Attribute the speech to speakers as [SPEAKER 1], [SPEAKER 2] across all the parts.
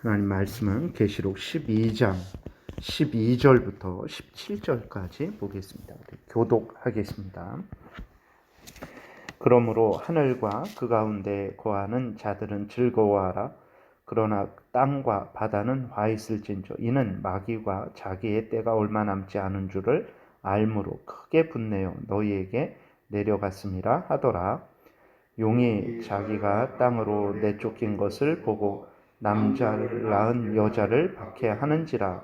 [SPEAKER 1] 하나님 말씀은 계시록 12장 12절부터 17절까지 보겠습니다. 우리 교독하겠습니다. 그러므로 하늘과 그 가운데 거하는 자들은 즐거워하라. 그러나 땅과 바다는 화 있을진저 이는 마귀가 자기의 때가 얼마 남지 않은 줄을 알므로 크게 분내어 너희에게 내려갔음이라 하더라. 용이 자기가 땅으로 내쫓긴 것을 보고 남자를 낳은 여자를 박해하는지라.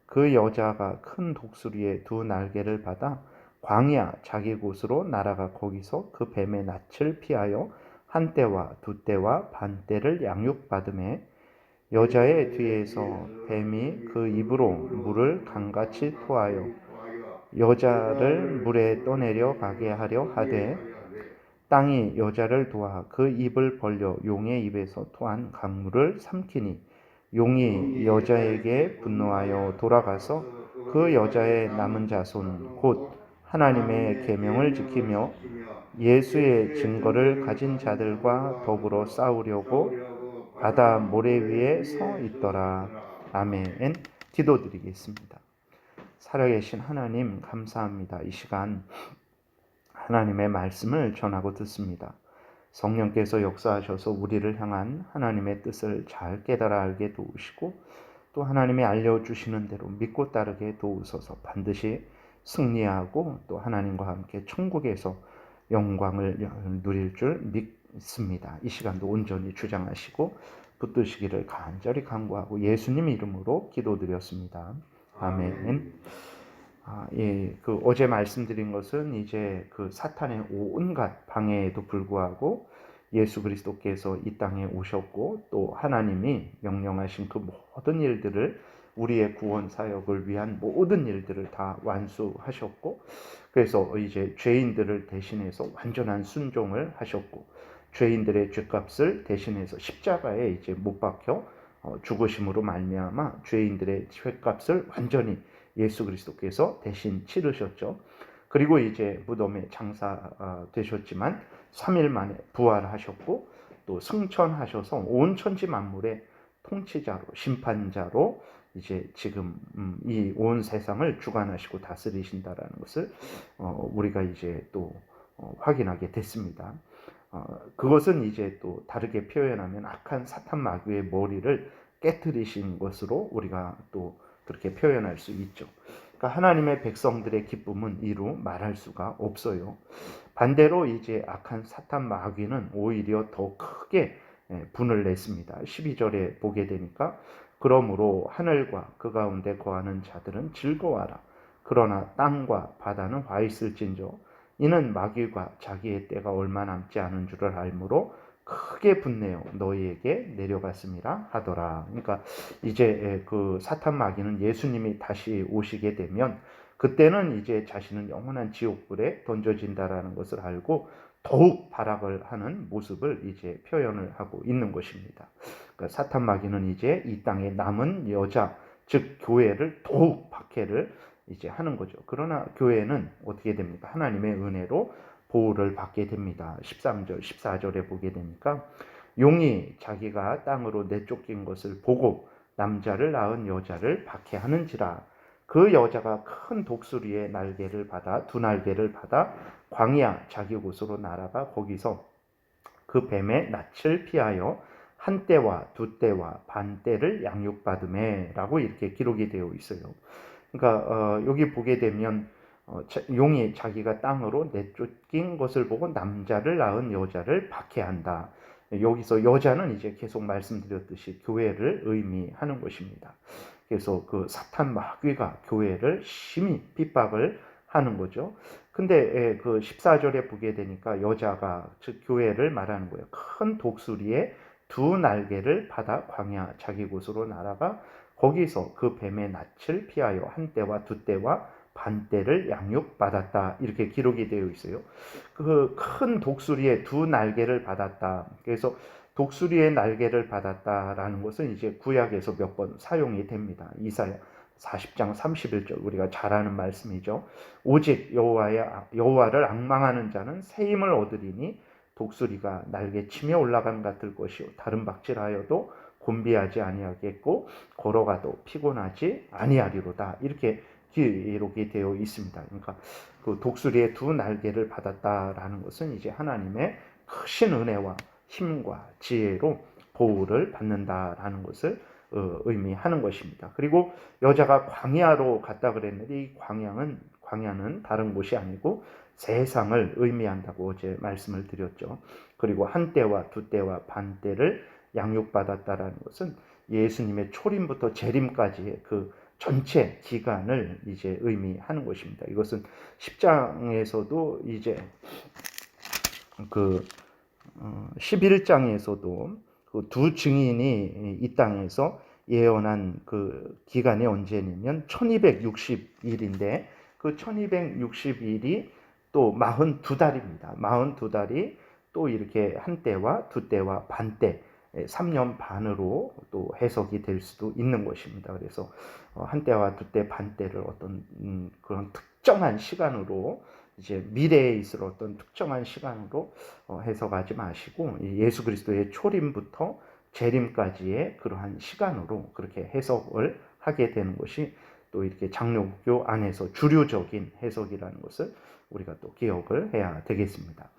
[SPEAKER 1] 그 여자가 큰 독수리의 두 날개를 받아 광야 자기 곳으로 날아가 거기서 그 뱀의 낯을 피하여 한 때와 두 때와 반 때를 양육받음에 여자의 뒤에서 뱀이 그 입으로 물을 강같이 토하여 여자를 물에 떠내려 가게 하려 하되 땅이 여자를 도와 그 입을 벌려 용의 입에서 토한 강물을 삼키니 용이 여자에게 분노하여 돌아가서 그 여자의 남은 자손 곧 하나님의 계명을 지키며 예수의 증거를 가진 자들과 더불어 싸우려고 바다 모래 위에 서 있더라. 아멘. 기도드리겠습니다. 살아계신 하나님 감사합니다. 이 시간 하나님의 말씀을 전하고 듣습니다. 성령께서 역사하셔서 우리를 향한 하나님의 뜻을 잘 깨달아 알게 도우시고 또 하나님이 알려주시는 대로 믿고 따르게 도우소서. 반드시 승리하고 또 하나님과 함께 천국에서 영광을 누릴 줄 믿습니다. 이 시간도 온전히 주장하시고 붙드시기를 간절히 간구하고 예수님 이름으로 기도드렸습니다. 아멘. 어제 말씀드린 것은 이제 그 사탄의 온갖 방해에도 불구하고 예수 그리스도께서 이 땅에 오셨고 또 하나님이 명령하신 그 모든 일들을 우리의 구원 사역을 위한 모든 일들을 다 완수하셨고 그래서 이제 죄인들을 대신해서 완전한 순종을 하셨고 죄인들의 죄값을 대신해서 십자가에 이제 못 박혀 죽으심으로 말미암아 죄인들의 죄값을 완전히 예수 그리스도께서 대신 치르셨죠. 그리고 이제 무덤에 장사되셨지만 3일 만에 부활하셨고 또 승천하셔서 온 천지 만물의 통치자로 심판자로 이제 지금 이 온 세상을 주관하시고 다스리신다라는 것을 우리가 이제 또 확인하게 됐습니다. 그것은 이제 또 다르게 표현하면 악한 사탄 마귀의 머리를 깨뜨리신 것으로 우리가 또 그렇게 표현할 수 있죠. 그러니까 하나님의 백성들의 기쁨은 이루 말할 수가 없어요. 반대로 이제 악한 사탄 마귀는 오히려 더 크게 분을 냈습니다. 12절에 보게 되니까 그러므로 하늘과 그 가운데 거하는 자들은 즐거워하라. 그러나 땅과 바다는 화 있을진저 이는 마귀가 자기의 때가 얼마 남지 않은 줄을 알므로 크게 분내어 너희에게 내려갔음이라 하더라. 그러니까 이제 그 사탄 마귀는 예수님이 다시 오시게 되면 그때는 이제 자신은 영원한 지옥불에 던져진다라는 것을 알고 더욱 발악을 하는 모습을 이제 표현을 하고 있는 것입니다. 그러니까 사탄 마귀는 이제 이 땅에 남은 여자, 즉 교회를 더욱 박해를 이제 하는 거죠. 그러나 교회는 어떻게 됩니까? 하나님의 은혜로 보호를 받게 됩니다. 13절, 14절에 보게 되니까 용이 자기가 땅으로 내쫓긴 것을 보고 남자를 낳은 여자를 박해하는지라. 그 여자가 큰 독수리의 날개를 받아 두 날개를 받아 광야 자기 곳으로 날아가 거기서 그 뱀의 낯을 피하여 한 때와 두 때와 반 때를 양육받음에 라고 이렇게 기록이 되어 있어요. 그러니까 여기 보게 되면 용이 자기가 땅으로 내쫓긴 것을 보고 남자를 낳은 여자를 박해한다. 여기서 여자는 이제 계속 말씀드렸듯이 교회를 의미하는 것입니다. 그래서 그 사탄 마귀가 교회를 심히 핍박을 하는 거죠. 근데 그 14절에 보게 되니까 여자가 즉 교회를 말하는 거예요. 큰 독수리의 두 날개를 받아 광야 자기 곳으로 날아가 거기서 그 뱀의 낯을 피하여 한 때와 두 때와 반 때를 양육받았다. 이렇게 기록이 되어 있어요. 그 큰 독수리의 두 날개를 받았다. 그래서 독수리의 날개를 받았다라는 것은 이제 구약에서 몇 번 사용이 됩니다. 이사야 40장 31절 우리가 잘 아는 말씀이죠. 오직 여호와를 앙망하는 자는 새 힘을 얻으리니 독수리가 날개치며 올라감 같을 것이요 다른 박질하여도 곤비하지 아니하겠고 걸어가도 피곤하지 아니하리로다. 이렇게 기록이 되어 있습니다. 그러니까 그 독수리의 두 날개를 받았다라는 것은 이제 하나님의 크신 은혜와 힘과 지혜로 보호를 받는다라는 것을 의미하는 것입니다. 그리고 여자가 광야로 갔다 그랬는데 이 광야는 다른 곳이 아니고 세상을 의미한다고 어제 말씀을 드렸죠. 그리고 한 때와 두 때와 반 때를 양육받았다라는 것은 예수님의 초림부터 재림까지의 그 전체 기간을 이제 의미하는 것입니다. 이것은 10장에서도 이제 그 11장에서도 그 두 증인이 이 땅에서 예언한 그 기간이 언제냐면 1260일인데 그 1260일이 또 42달입니다. 42달이 또 이렇게 한 때와 두 때와 반 때 3년 반으로 또 해석이 될 수도 있는 것입니다. 그래서 한 때와 두 때, 반 때를 어떤 그런 특정한 시간으로 이제 미래에 있을 어떤 특정한 시간으로 해석하지 마시고 예수 그리스도의 초림부터 재림까지의 그러한 시간으로 그렇게 해석을 하게 되는 것이 또 이렇게 장로교 안에서 주류적인 해석이라는 것을 우리가 또 기억을 해야 되겠습니다.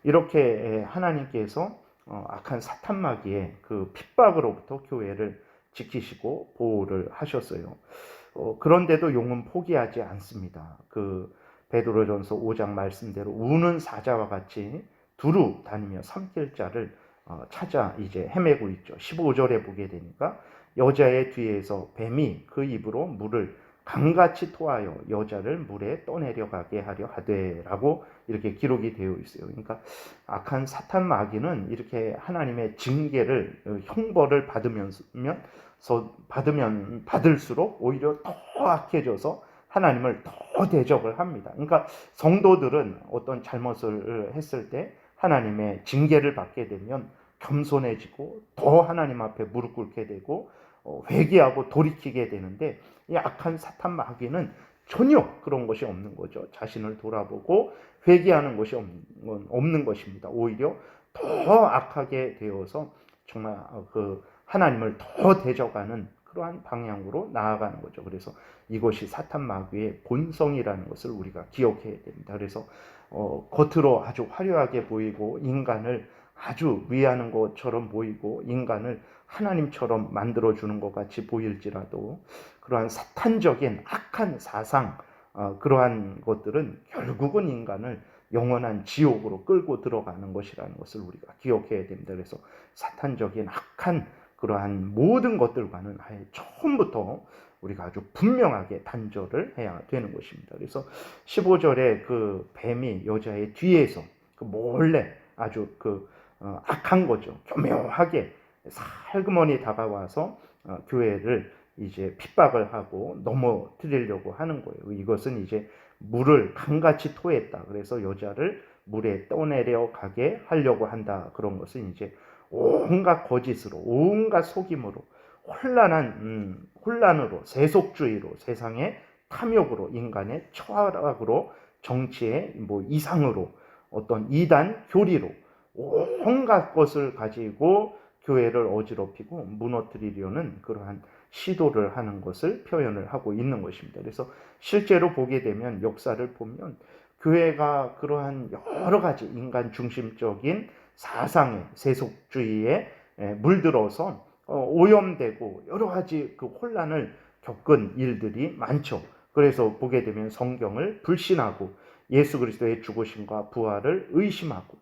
[SPEAKER 1] 이렇게 하나님께서 악한 사탄 마귀의 그 핍박으로부터 교회를 지키시고 보호를 하셨어요. 그런데도 용은 포기하지 않습니다. 그 베드로전서 5장 말씀대로 우는 사자와 같이 두루 다니며 삼킬 자를 찾아 이제 헤매고 있죠. 15절에 보게 되니까 여자의 뒤에서 뱀이 그 입으로 물을 강같이 토하여 여자를 물에 떠내려가게 하려 하되라고 이렇게 기록이 되어 있어요. 그러니까 악한 사탄 마귀는 이렇게 하나님의 징계를 형벌을 받을수록 오히려 더 악해져서 하나님을 더 대적을 합니다. 그러니까 성도들은 어떤 잘못을 했을 때 하나님의 징계를 받게 되면 겸손해지고 더 하나님 앞에 무릎 꿇게 되고 회개하고 돌이키게 되는데 이 악한 사탄 마귀는 전혀 그런 것이 없는 거죠. 자신을 돌아보고 회개하는 것이 없는 것입니다. 오히려 더 악하게 되어서 정말 그 하나님을 더 대적하는 그러한 방향으로 나아가는 거죠. 그래서 이것이 사탄 마귀의 본성이라는 것을 우리가 기억해야 됩니다. 그래서 겉으로 아주 화려하게 보이고 인간을 아주 위하는 것처럼 보이고 인간을 하나님처럼 만들어주는 것 같이 보일지라도 그러한 사탄적인 악한 사상 그러한 것들은 결국은 인간을 영원한 지옥으로 끌고 들어가는 것이라는 것을 우리가 기억해야 됩니다. 그래서 사탄적인 악한 그러한 모든 것들과는 아예 처음부터 우리가 아주 분명하게 단절을 해야 되는 것입니다. 그래서 15절에 그 뱀이 여자의 뒤에서 그 몰래 아주 그 악한 거죠. 교묘하게 살그머니 다가와서 교회를 이제 핍박을 하고 넘어뜨리려고 하는 거예요. 이것은 이제 물을 강같이 토했다. 그래서 여자를 물에 떠내려 가게 하려고 한다. 그런 것은 이제 온갖 거짓으로, 온갖 속임으로, 혼란으로, 세속주의로, 세상의 탐욕으로, 인간의 철학으로, 정치의 이상으로, 어떤 이단 교리로 온갖 것을 가지고 교회를 어지럽히고 무너뜨리려는 그러한 시도를 하는 것을 표현을 하고 있는 것입니다. 그래서 실제로 보게 되면 역사를 보면 교회가 그러한 여러 가지 인간 중심적인 사상의 세속주의에 물들어서 오염되고 여러 가지 그 혼란을 겪은 일들이 많죠. 그래서 보게 되면 성경을 불신하고 예수 그리스도의 죽으심과 부활을 의심하고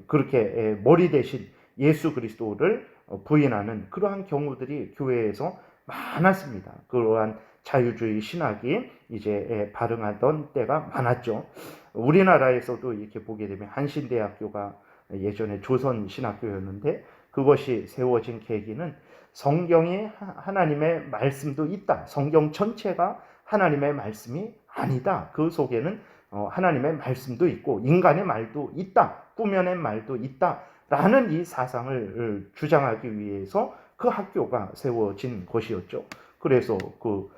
[SPEAKER 1] 그렇게 머리 대신 예수 그리스도를 부인하는 그러한 경우들이 교회에서 많았습니다. 그러한 자유주의 신학이 이제 발흥하던 때가 많았죠. 우리나라에서도 이렇게 보게 되면 한신대학교가 예전에 조선신학교였는데 그것이 세워진 계기는 성경이 하나님의 말씀도 있다. 성경 전체가 하나님의 말씀이 아니다. 그 속에는 하나님의 말씀도 있고 인간의 말도 있다. 꾸며낸 말도 있다. 라는 이 사상을 주장하기 위해서 그 학교가 세워진 것이었죠. 그래서 그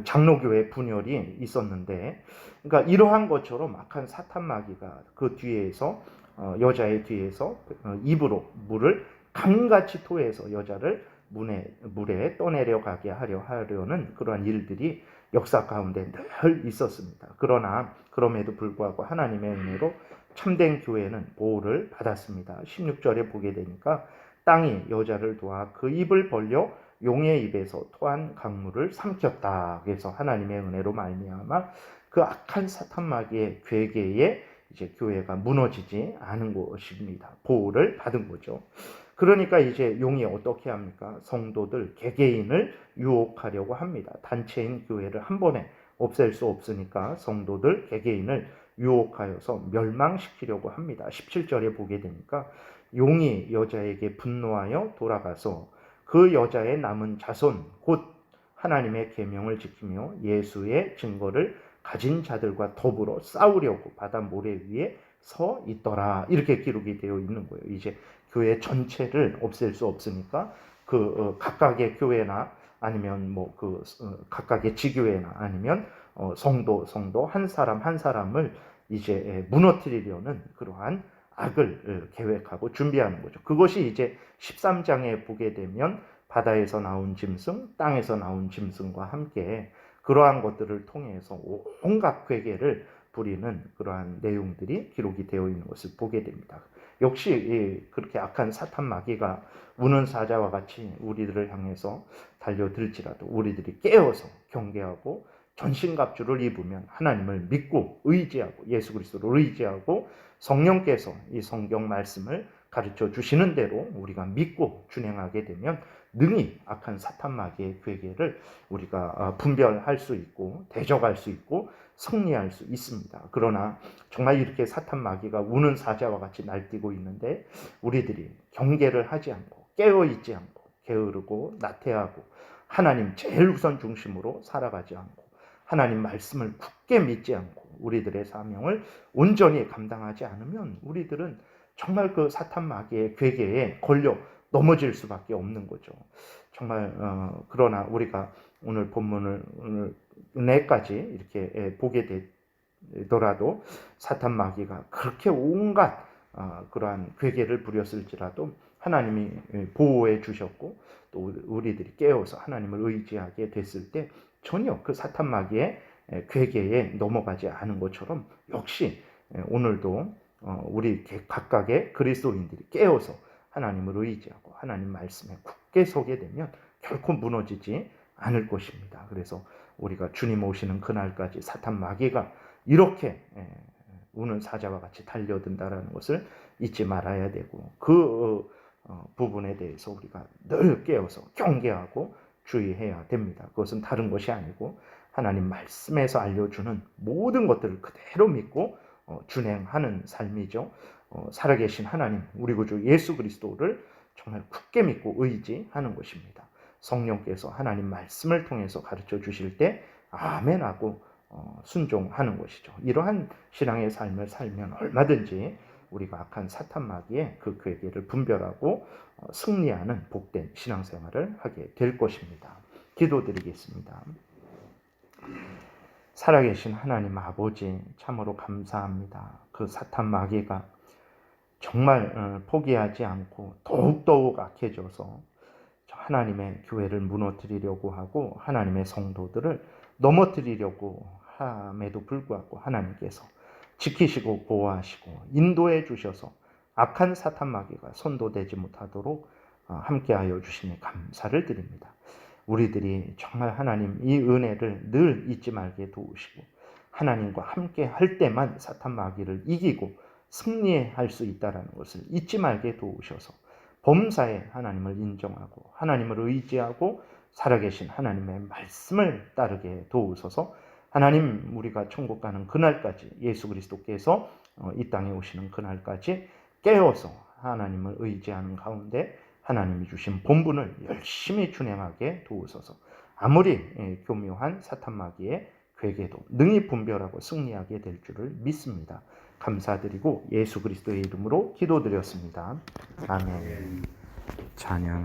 [SPEAKER 1] 장로교회 분열이 있었는데, 그러니까 이러한 것처럼 악한 사탄 마귀가 그 뒤에서 여자의 뒤에서 입으로 물을 강같이 토해서 여자를 물에 떠내려가게 하려는 그러한 일들이 역사 가운데 늘 있었습니다. 그러나 그럼에도 불구하고 하나님의 은혜로 참된 교회는 보호를 받았습니다. 16절에 보게 되니까 땅이 여자를 도와 그 입을 벌려 용의 입에서 토한 강물을 삼켰다. 그래서 하나님의 은혜로 말미암아 그 악한 사탄 마귀의 괴계에 이제 교회가 무너지지 않은 것입니다. 보호를 받은 거죠. 그러니까 이제 용이 어떻게 합니까? 성도들 개개인을 유혹하려고 합니다. 단체인 교회를 한 번에 없앨 수 없으니까 성도들 개개인을 유혹하여서 멸망시키려고 합니다. 17절에 보게 되니까 용이 여자에게 분노하여 돌아가서 그 여자의 남은 자손 곧 하나님의 계명을 지키며 예수의 증거를 가진 자들과 더불어 싸우려고 바다 모래 위에 서 있더라. 이렇게 기록이 되어 있는 거예요. 이제 교회 전체를 없앨 수 없으니까 각각의 교회나 아니면 각각의 지교회나 아니면 성도 한 사람 한 사람을 이제 무너뜨리려는 그러한 악을 계획하고 준비하는 거죠. 그것이 이제 13장에 보게 되면 바다에서 나온 짐승, 땅에서 나온 짐승과 함께 그러한 것들을 통해서 온갖 괴계를 부리는 그러한 내용들이 기록이 되어 있는 것을 보게 됩니다. 역시 그렇게 악한 사탄 마귀가 우는 사자와 같이 우리들을 향해서 달려들지라도 우리들이 깨어서 경계하고 전신갑주를 입으면 하나님을 믿고 의지하고 예수 그리스도를 의지하고 성령께서 이 성경 말씀을 가르쳐 주시는 대로 우리가 믿고 준행하게 되면 능히 악한 사탄 마귀의 괴계를 우리가 분별할 수 있고 대적할 수 있고 승리할 수 있습니다. 그러나 정말 이렇게 사탄 마귀가 우는 사자와 같이 날뛰고 있는데 우리들이 경계를 하지 않고 깨어있지 않고 게으르고 나태하고 하나님 제일 우선 중심으로 살아가지 않고 하나님 말씀을 굳게 믿지 않고 우리들의 사명을 온전히 감당하지 않으면 우리들은 정말 그 사탄 마귀의 괴계에 걸려 넘어질 수밖에 없는 거죠. 정말 그러나 우리가 오늘 본문을 은혜까지 이렇게 보게 되더라도 사탄 마귀가 그렇게 온갖 그러한 괴계를 부렸을지라도 하나님이 보호해 주셨고 또 우리들이 깨어서 하나님을 의지하게 됐을 때 전혀 그 사탄 마귀의 괴계에 넘어가지 않은 것처럼 역시 오늘도 우리 각각의 그리스도인들이 깨어서 하나님을 의지하고 하나님 말씀에 굳게 서게 되면 결코 무너지지 않을 것입니다. 그래서 우리가 주님 오시는 그날까지 사탄 마귀가 이렇게 우는 사자와 같이 달려든다라는 것을 잊지 말아야 되고 그 부분에 대해서 우리가 늘 깨어서 경계하고 주의해야 됩니다. 그것은 다른 것이 아니고 하나님 말씀에서 알려주는 모든 것들을 그대로 믿고 준행하는 삶이죠. 살아계신 하나님 우리 구주 예수 그리스도를 정말 굳게 믿고 의지하는 것입니다. 성령께서 하나님 말씀을 통해서 가르쳐 주실 때 아멘하고 순종하는 것이죠. 이러한 신앙의 삶을 살면 얼마든지 우리가 악한 사탄 마귀의 그 괴계를 분별하고 승리하는 복된 신앙생활을 하게 될 것입니다. 기도드리겠습니다. 살아계신 하나님 아버지 참으로 감사합니다. 그 사탄 마귀가 정말 포기하지 않고 더욱더욱 악해져서 하나님의 교회를 무너뜨리려고 하고 하나님의 성도들을 넘어뜨리려고 함에도 불구하고 하나님께서 지키시고 보호하시고 인도해 주셔서 악한 사탄 마귀가 선도되지 못하도록 함께하여 주시니 감사를 드립니다. 우리들이 정말 하나님 이 은혜를 늘 잊지 말게 도우시고 하나님과 함께 할 때만 사탄 마귀를 이기고 승리할 수 있다는 것을 잊지 말게 도우셔서 범사에 하나님을 인정하고 하나님을 의지하고 살아계신 하나님의 말씀을 따르게 도우소서. 하나님 우리가 천국 가는 그날까지 예수 그리스도께서 이 땅에 오시는 그날까지 깨어서 하나님을 의지하는 가운데 하나님이 주신 본분을 열심히 준행하게 도우소서. 아무리 교묘한 사탄 마귀의 괴계도 능히 분별하고 승리하게 될 줄을 믿습니다. 감사드리고 예수 그리스도의 이름으로 기도드렸습니다. 아멘. 찬양하